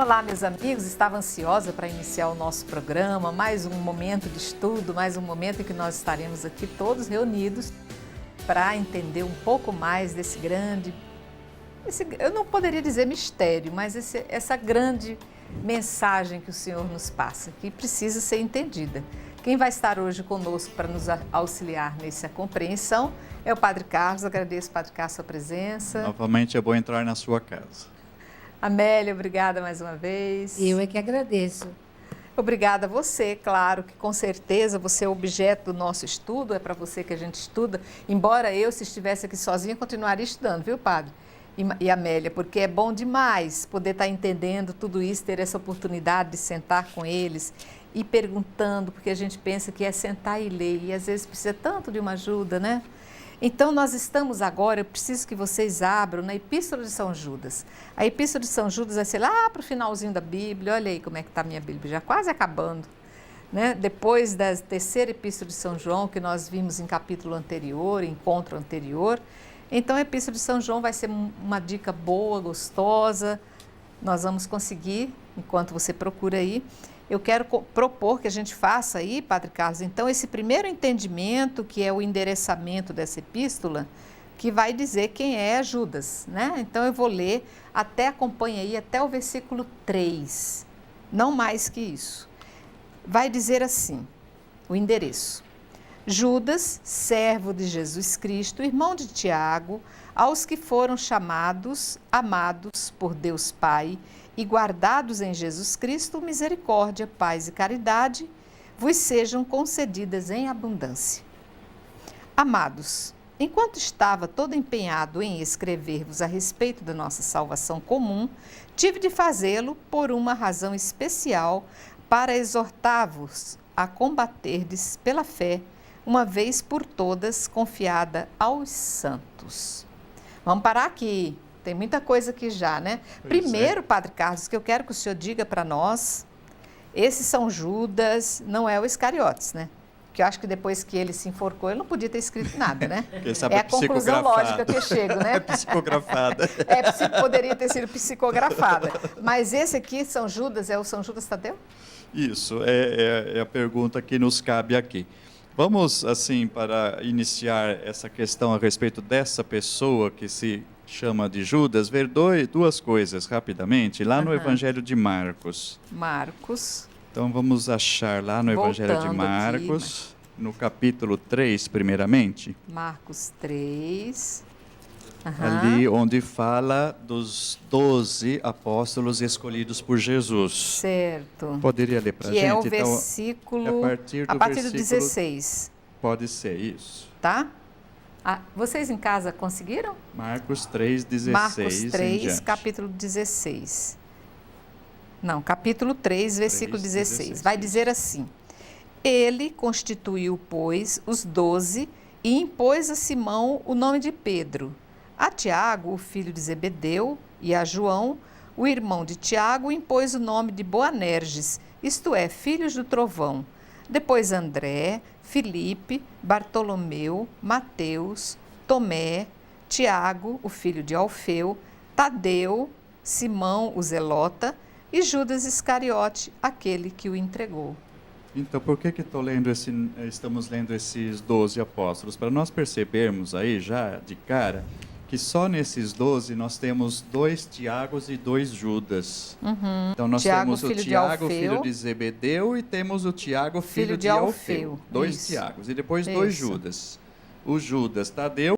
Olá, meus amigos. Estava ansiosa para iniciar o nosso programa, mais um momento de estudo, mais um momento em que nós estaremos aqui todos reunidos para entender um pouco mais desse grande, eu não poderia dizer mistério, mas essa grande mensagem que o Senhor nos passa, que precisa ser entendida. Quem vai estar hoje conosco para nos auxiliar nessa compreensão é o Padre Carlos. Agradeço, Padre Carlos, a sua presença. Novamente é bom entrar na sua casa. Amélia, obrigada mais uma vez. Eu é que agradeço. Obrigada a você, claro que com certeza você é o objeto do nosso estudo, é para você que a gente estuda, embora eu, se estivesse aqui sozinha, continuaria estudando, viu, Padre? E Amélia, porque é bom demais poder estar entendendo tudo isso, ter essa oportunidade de sentar com eles e perguntando, porque a gente pensa que é sentar e ler, e às vezes precisa tanto de uma ajuda, né? Então, nós estamos agora, eu preciso que vocês abram na Epístola de São Judas. A Epístola de São Judas vai ser lá para o finalzinho da Bíblia. Olha aí como é que está a minha Bíblia, já quase acabando. Né? Depois da terceira Epístola de São João, que nós vimos em capítulo anterior, encontro anterior. Então, a Epístola de São João vai ser uma dica boa, gostosa. Nós vamos conseguir, enquanto você procura aí. Eu quero propor que a gente faça aí, Padre Carlos, então, esse primeiro entendimento, que é o endereçamento dessa epístola, que vai dizer quem é Judas, né? Então, eu vou ler, acompanha aí, até o versículo 3, não mais que isso. Vai dizer assim, o endereço. Judas, servo de Jesus Cristo, irmão de Tiago, aos que foram chamados, amados por Deus Pai e guardados em Jesus Cristo, misericórdia, paz e caridade vos sejam concedidas em abundância. Amados, enquanto estava todo empenhado em escrever-vos a respeito da nossa salvação comum, tive de fazê-lo por uma razão especial, para exortar-vos a combaterdes pela fé, uma vez por todas confiada aos santos. Vamos parar aqui. Tem muita coisa aqui já, né? Primeiro, Padre Carlos, que eu quero que o senhor diga para nós, esse São Judas não é o Iscariotes, né? Que eu acho que depois que ele se enforcou, ele não podia ter escrito nada, né? É a conclusão lógica que eu chego, né? É psicografada. Poderia ter sido psicografada. Mas esse aqui, São Judas, é o São Judas Tadeu? Isso, é a pergunta que nos cabe aqui. Vamos, assim, para iniciar essa questão a respeito dessa pessoa que se chama de Judas, ver duas coisas rapidamente, lá no Evangelho de Marcos. Marcos. Então, vamos achar lá no Evangelho de Marcos, aqui, no capítulo 3, primeiramente. Marcos 3. Ali onde fala dos 12 apóstolos escolhidos por Jesus. Certo. Poderia ler para a gente? Que é o versículo, então, a partir do 16. Pode ser isso. Tá? Vocês em casa conseguiram? Marcos 3, 16. Marcos 3, capítulo 16. Não, capítulo 3, versículo 16. Vai dizer assim: Ele constituiu, pois, os 12 e impôs a Simão o nome de Pedro, a Tiago, o filho de Zebedeu, e a João, o irmão de Tiago, impôs o nome de Boanerges, isto é, filhos do trovão. Depois André, Filipe, Bartolomeu, Mateus, Tomé, Tiago, o filho de Alfeu, Tadeu, Simão, o Zelota, e Judas Iscariote, aquele que o entregou. Então, por que estamos lendo esses 12 apóstolos? Para nós percebermos aí, já de cara, que só nesses 12 nós temos 2 Tiagos e 2 Judas. Então, nós temos o Tiago, filho de Zebedeu, e temos o Tiago, filho de Alfeu. 2 Tiagos. E depois 2 Judas. O Judas Tadeu.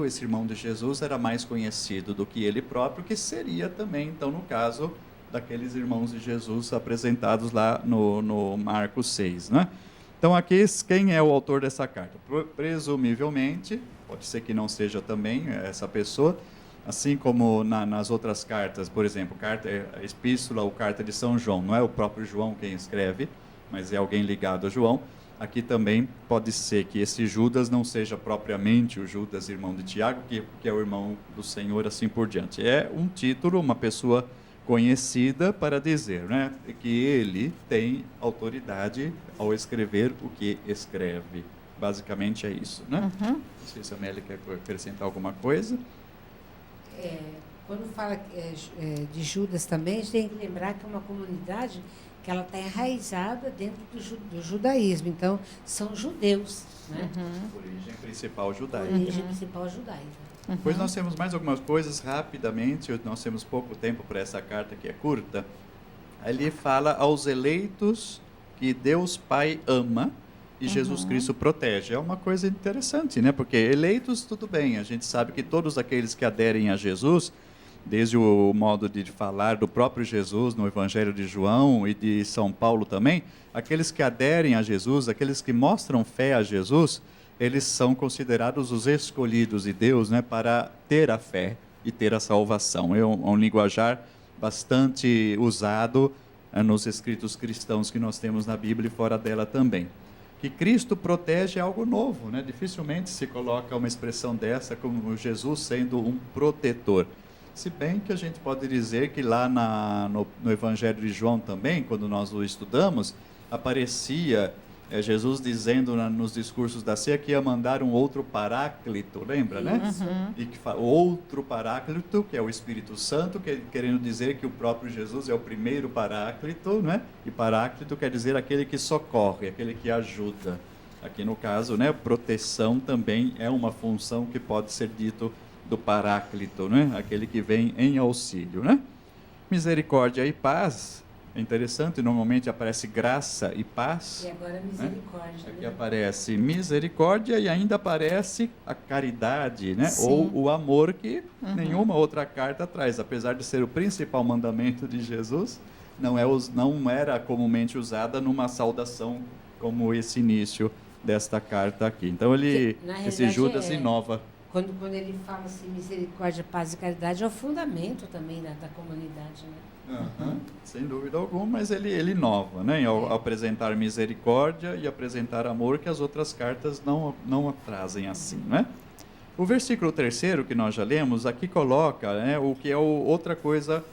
esse irmão de Jesus era mais conhecido do que ele próprio, que seria também, então, no caso daqueles irmãos de Jesus apresentados lá no Marcos 6, né? Então, aqui, quem é o autor dessa carta? Presumivelmente, pode ser que não seja também essa pessoa, assim como nas outras cartas, por exemplo, a epístola ou carta de São João, não é o próprio João quem escreve, mas é alguém ligado a João. Aqui também pode ser que esse Judas não seja propriamente o Judas, irmão de Tiago, que é o irmão do Senhor, assim por diante. É um título, uma pessoa conhecida para dizer, né, que ele tem autoridade ao escrever o que escreve. Basicamente é isso, né? Não sei se a Amélia quer acrescentar alguma coisa. Quando fala de Judas também, a gente tem que lembrar que é uma comunidade que ela está enraizada dentro do judaísmo. Então, são judeus, né? Origem principal judaica. Origem principal judaica. Depois nós temos mais algumas coisas, rapidamente, nós temos pouco tempo para essa carta que é curta. Ali fala aos eleitos que Deus Pai ama e Jesus Cristo protege. É uma coisa interessante, né? Porque eleitos, tudo bem, a gente sabe que todos aqueles que aderem a Jesus, desde o modo de falar do próprio Jesus no Evangelho de João e de São Paulo também, aqueles que aderem a Jesus, aqueles que mostram fé a Jesus, eles são considerados os escolhidos de Deus, né, para ter a fé e ter a salvação. É um linguajar bastante usado nos escritos cristãos que nós temos na Bíblia e fora dela também. Que Cristo protege é algo novo, né? Dificilmente se coloca uma expressão dessa como Jesus sendo um protetor. Se bem que a gente pode dizer que lá no Evangelho de João também, quando nós o estudamos, aparecia Jesus dizendo nos discursos da ceia que ia mandar um outro paráclito, lembra, né? E que outro paráclito, que é o Espírito Santo, querendo dizer que o próprio Jesus é o primeiro paráclito, né? E paráclito quer dizer aquele que socorre, aquele que ajuda. Aqui no caso, né, proteção também é uma função que pode ser dito do paráclito, né? Aquele que vem em auxílio, né? Misericórdia e paz, é interessante, normalmente aparece graça e paz. E agora misericórdia. Né? Aqui aparece misericórdia e ainda aparece a caridade, né? Ou o amor que nenhuma outra carta traz, apesar de ser o principal mandamento de Jesus, não era comumente usada numa saudação como esse início desta carta aqui. Então esse Judas inova. Quando ele fala assim, misericórdia, paz e caridade, é o fundamento também da comunidade, né? Sem dúvida alguma, mas ele inova, né? Ao apresentar misericórdia e apresentar amor, que as outras cartas não trazem assim, né? O versículo 3º, que nós já lemos, aqui coloca, né, o que é outra coisa,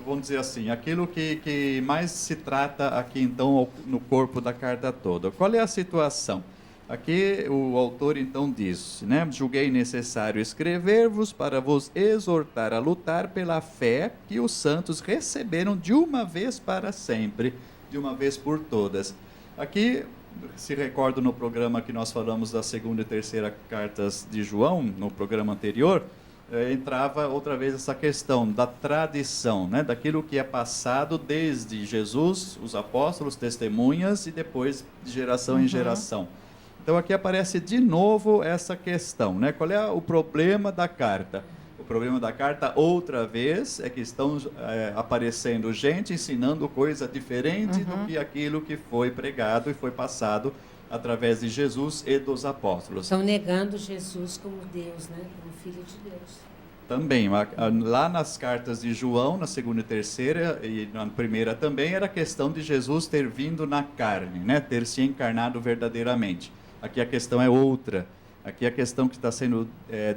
vamos dizer assim, aquilo que mais se trata aqui, então, no corpo da carta toda. Qual é a situação? Aqui o autor então diz, né? Julguei necessário escrever-vos para vos exortar a lutar pela fé que os santos receberam de uma vez para sempre, de uma vez por todas. Aqui, se recordo no programa que nós falamos da 2ª e 3ª cartas de João, no programa anterior, entrava outra vez essa questão da tradição, né? Daquilo que é passado desde Jesus, os apóstolos, testemunhas e depois de geração em geração. Então aqui aparece de novo essa questão, né? Qual é o problema da carta? O problema da carta, outra vez, é que estão aparecendo gente ensinando coisa diferente do que aquilo que foi pregado e foi passado através de Jesus e dos apóstolos. Estão negando Jesus como Deus, né? Como Filho de Deus. Também, lá nas cartas de João, na 2ª e 3ª, e na 1ª também, era a questão de Jesus ter vindo na carne, né? Ter se encarnado verdadeiramente. Aqui a questão é outra. Aqui a questão que está sendo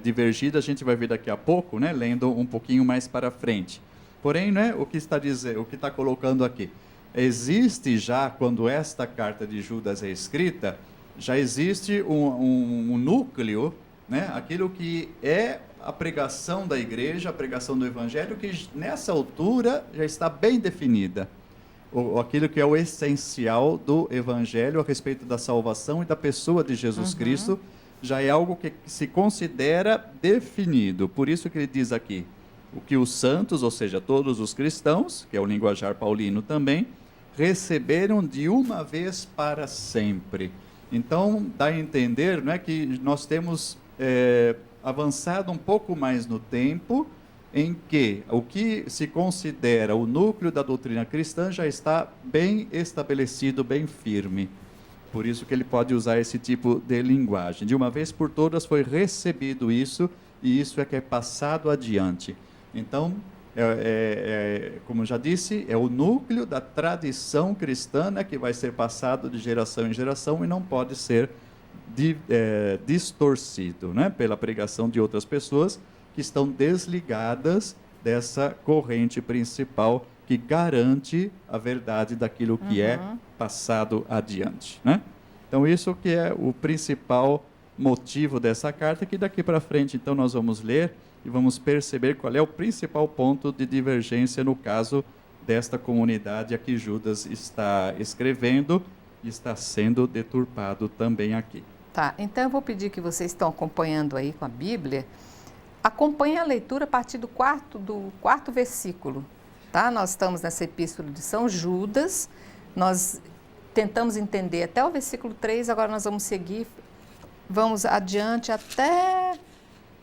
divergida, a gente vai ver daqui a pouco, né, lendo um pouquinho mais para frente. Porém, né, o que está colocando aqui, existe já, quando esta carta de Judas é escrita, já existe um núcleo, né, aquilo que é a pregação da igreja, a pregação do evangelho, que nessa altura já está bem definida. Aquilo que é o essencial do evangelho a respeito da salvação e da pessoa de Jesus Cristo, já é algo que se considera definido. Por isso que ele diz aqui, o que os santos, ou seja, todos os cristãos, que é o linguajar paulino também, receberam de uma vez para sempre. Então, dá a entender, não é, que nós temos avançado um pouco mais no tempo, em que o que se considera o núcleo da doutrina cristã já está bem estabelecido, bem firme. Por isso que ele pode usar esse tipo de linguagem. De uma vez por todas foi recebido isso, e isso é que é passado adiante. Então, como já disse, é o núcleo da tradição cristã, né, que vai ser passado de geração em geração e não pode ser distorcido, né, pela pregação de outras pessoas que estão desligadas dessa corrente principal que garante a verdade daquilo que é passado adiante, né? Então, isso que é o principal motivo dessa carta, que daqui para frente, então, nós vamos ler e vamos perceber qual é o principal ponto de divergência no caso desta comunidade a que Judas está escrevendo e está sendo deturpado também aqui. Tá, então eu vou pedir que vocês estão acompanhando aí com a Bíblia, acompanhem a leitura a partir do quarto versículo, tá? Nós estamos nessa epístola de São Judas, nós tentamos entender até o versículo 3, agora nós vamos seguir, vamos adiante até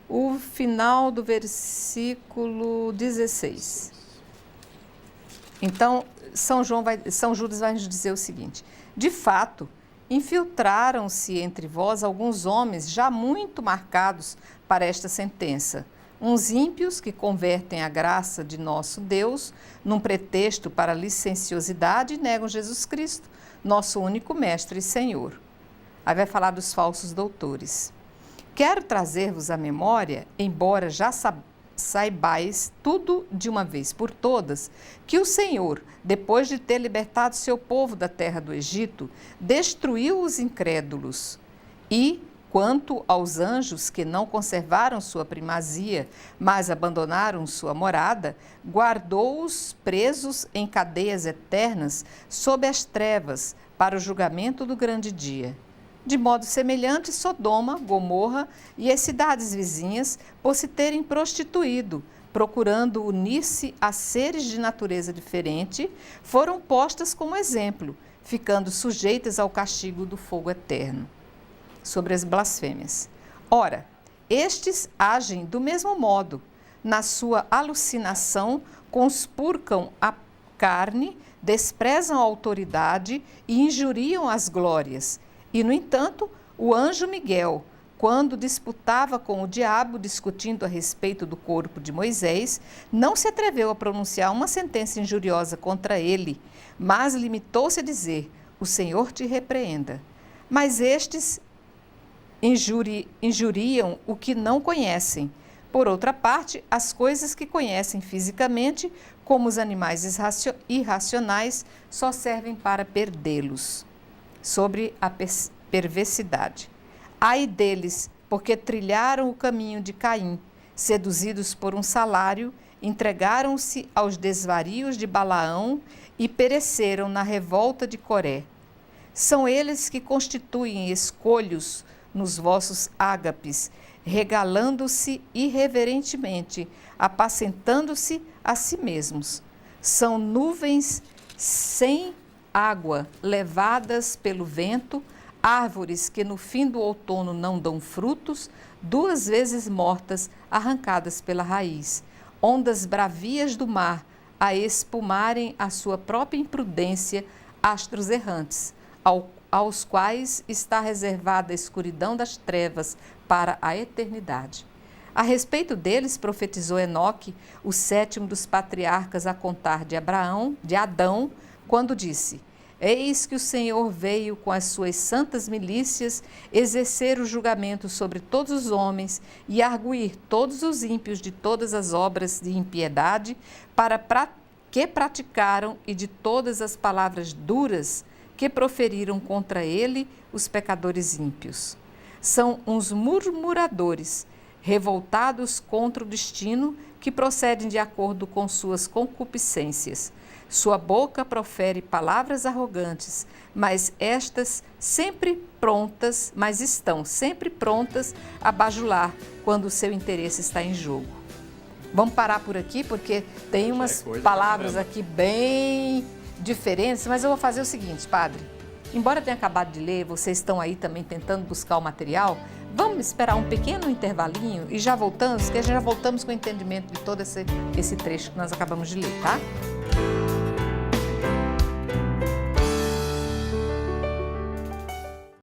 o final do versículo 16. Então, São Judas vai nos dizer o seguinte: de fato, infiltraram-se entre vós alguns homens já muito marcados para esta sentença, uns ímpios que convertem a graça de nosso Deus num pretexto para licenciosidade e negam Jesus Cristo, nosso único Mestre e Senhor. Aí vai falar dos falsos doutores. Quero trazer-vos à memória, embora já saibais tudo de uma vez por todas, que o Senhor, depois de ter libertado seu povo da terra do Egito, destruiu os incrédulos e, quanto aos anjos que não conservaram sua primazia, mas abandonaram sua morada, guardou-os presos em cadeias eternas sob as trevas para o julgamento do grande dia. De modo semelhante, Sodoma, Gomorra e as cidades vizinhas, por se terem prostituído, procurando unir-se a seres de natureza diferente, foram postas como exemplo, ficando sujeitas ao castigo do fogo eterno. Sobre as blasfêmias. Ora, estes agem do mesmo modo. Na sua alucinação, conspurcam a carne, desprezam a autoridade e injuriam as glórias. E, no entanto, o anjo Miguel, quando disputava com o diabo, discutindo a respeito do corpo de Moisés, não se atreveu a pronunciar uma sentença injuriosa contra ele, mas limitou-se a dizer: o Senhor te repreenda. Mas estes injuriam o que não conhecem. Por outra parte, as coisas que conhecem fisicamente, como os animais irracionais, só servem para perdê-los. Sobre a perversidade. Ai deles, porque trilharam o caminho de Caim, seduzidos por um salário, entregaram-se aos desvarios de Balaão e pereceram na revolta de Coré. São eles que constituem escolhos nos vossos ágapes, regalando-se irreverentemente, apacentando-se a si mesmos. São nuvens sem água, levadas pelo vento, árvores que no fim do outono não dão frutos, 2 vezes mortas, arrancadas pela raiz, ondas bravias do mar, a espumarem a sua própria imprudência, astros errantes, aos quais está reservada a escuridão das trevas para a eternidade. A respeito deles, profetizou Enoque, o 7º dos patriarcas a contar de Adão, quando disse: eis que o Senhor veio com as suas santas milícias exercer o julgamento sobre todos os homens e arguir todos os ímpios de todas as obras de impiedade que praticaram e de todas as palavras duras que proferiram contra ele os pecadores ímpios. São uns murmuradores, revoltados contra o destino, que procedem de acordo com suas concupiscências. Sua boca profere palavras arrogantes, mas estão sempre prontas a bajular quando o seu interesse está em jogo. Vamos parar por aqui, porque tem umas palavras aqui bem diferentes, mas eu vou fazer o seguinte, padre. Embora eu tenha acabado de ler, vocês estão aí também tentando buscar o material, Vamos esperar um pequeno intervalinho e já voltamos, que já voltamos com o entendimento de todo esse trecho que nós acabamos de ler, tá?